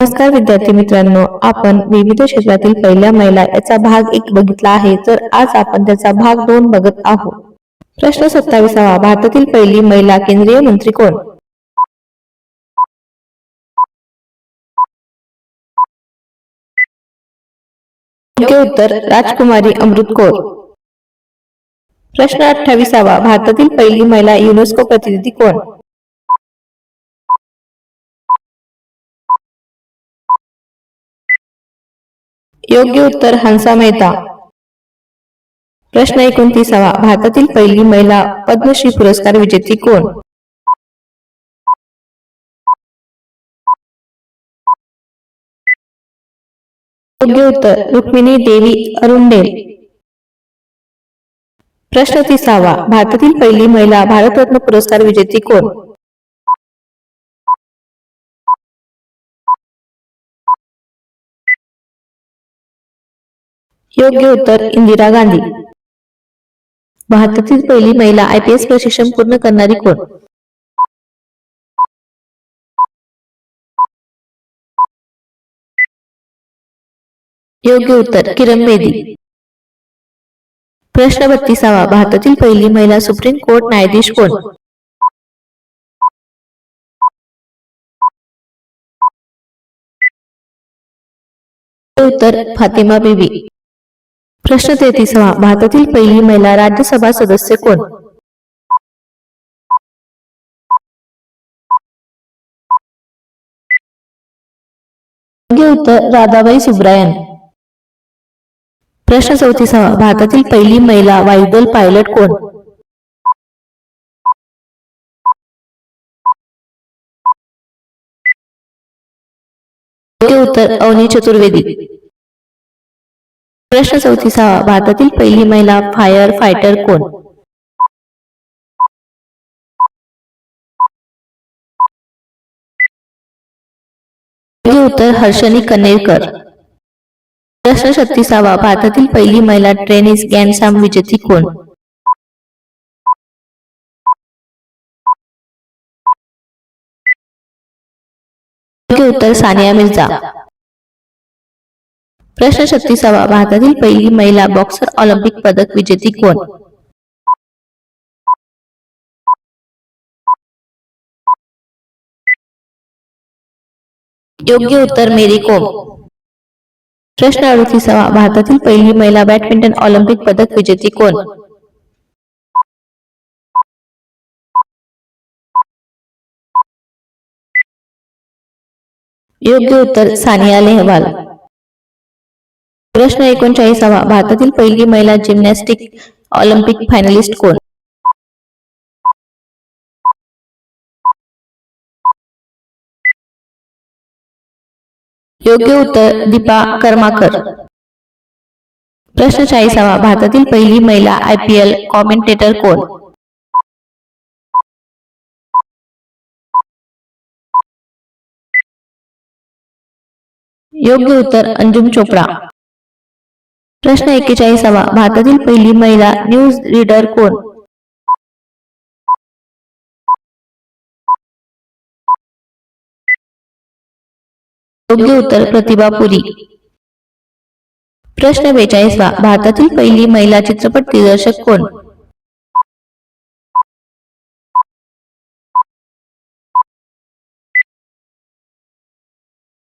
नमस्कार विद्यार्थी मित्रांनो, आपण विविध क्षेत्रातील पहिल्या महिला याचा भाग 1 बघितला आहे. तर आज आपण त्याचा भाग 2 बघत आहोत. प्रश्न 27वा, भारतातील पहिली महिला केंद्रीय मंत्री कोण? योग्य उत्तर राजकुमारी अमृत कौर. प्रश्न 28वा, भारतातील पहिली महिला युनेस्को प्रतिनिधी कोण? योग्य उत्तर हंसा मेहता. प्रश्न 29वा, भारतातील पहिली महिला पद्मश्री पुरस्कार विजेती कोण? योग्य उत्तर रुक्मिणी देवी अरुंडेल. प्रश्न 30वा, भारतातील पहिली महिला भारतरत्न पुरस्कार विजेती कोण? योग्य उत्तर इंदिरा गांधी. भारतातील पहिली महिला IPS प्रशिक्षण पूर्ण करणारी कोण? योग्य उत्तर किरण बेदी. प्रश्न 32वा, भारतातील पहिली महिला सुप्रीम कोर्ट न्यायाधीश कोण? उत्तर फातिमा बीबी. प्रश्न 33वा, भारतातील पहिली महिला राज्यसभा सदस्य कोण? योग्य उत्तर राधाबाई सुब्रायन. प्रश्न 34वा, भारतातील पहिली महिला वायुदल पायलट कोण? योग्य उत्तर अवनी चतुर्वेदी. प्रश्न 34वा, भारतातील पहिली महिला फायर फायटर कोण? योग्य उत्तर हर्षणी कन्नेरकर. प्रश्न 36वा, भारतातील पहिली महिला टेनिस ग्रँड स्लॅम विजेती कोण? योग्य उत्तर सानिया मिर्झा. प्रश्न 36वा, भारतातील पहिली महिला बॉक्सर ऑलिम्पिक पदक विजेती कोण? योग्य उत्तर मेरी कोम. प्रश्न 38वा, भारतातील पहिली महिला बॅडमिंटन ऑलिम्पिक पदक विजेती कोण? योग्य उत्तर सानिया नेहवाल. प्रश्न 39वा, भारतातील पहिली महिला जिम्नॅस्टिक ऑलिम्पिक फायनलिस्ट कोण? योग्य उत्तर दीपा कर्माकर. प्रश्न 40वा, भारतातील पहिली महिला IPL कॉमेंटेटर कोण? योग्य उत्तर अंजुम चोपडा. प्रश्न 41वा, भारतातील पहिली महिला न्यूज रीडर कोण? योग्य उत्तर प्रतिभा पुरी. प्रश्न 42वा, भारतातील पहिली महिला चित्रपट दिग्दर्शक कोण?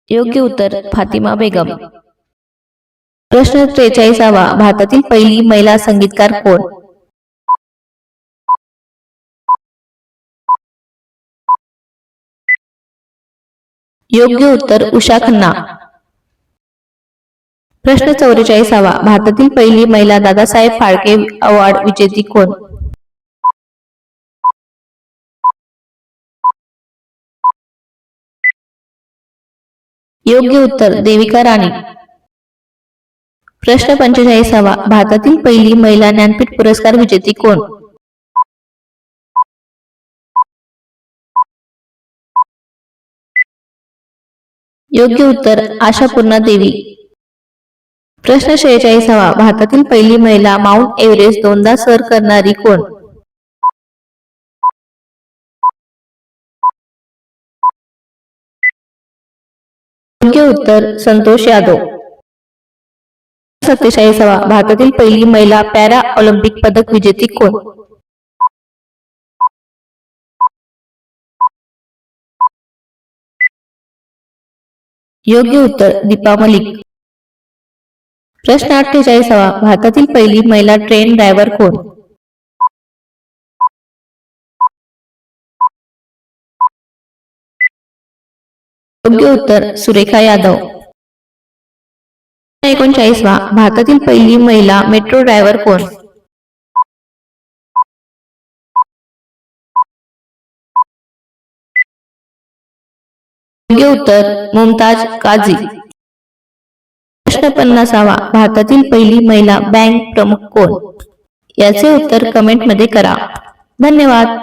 योग्य उत्तर फातिमा बेगम. प्रश्न 43वा, भारतातील पहिली महिला संगीतकार कोण? योग्य उत्तर उषा खन्ना. प्रश्न 44वा, भारतातील पहिली महिला दादासाहेब फाळके अवॉर्ड विजेती कोण? योग्य उत्तर देविका राणी. प्रश्न 45वा, भारतातील पहिली महिला ज्ञानपीठ पुरस्कार विजेती कोण? योग्य उत्तर आशापूर्णा देवी. प्रश्न 46वा, भारतातील पहिली महिला माउंट एव्हरेस्ट दोनदा सर करणारी कोण? उत्तर संतोष यादव. 47वा भारतातील पहिली महिला पॅरा ऑलिम्पिक पदक विजेती कोण? योग्य उत्तर दीपा मलिक. प्रश्न 48वा भारतातील पहिली महिला ट्रेन ड्रायव्हर कोण? योग्य उत्तर सुरेखा यादव. 39वा भारतातील पहिली महिला मेट्रो ड्रायव्हर कोण? योग्य उत्तर मुमताज काझी. प्रश्न 50वा भारतातील पहिली महिला बँक प्रमुख कोण? याचे उत्तर कमेंट मध्ये करा. धन्यवाद.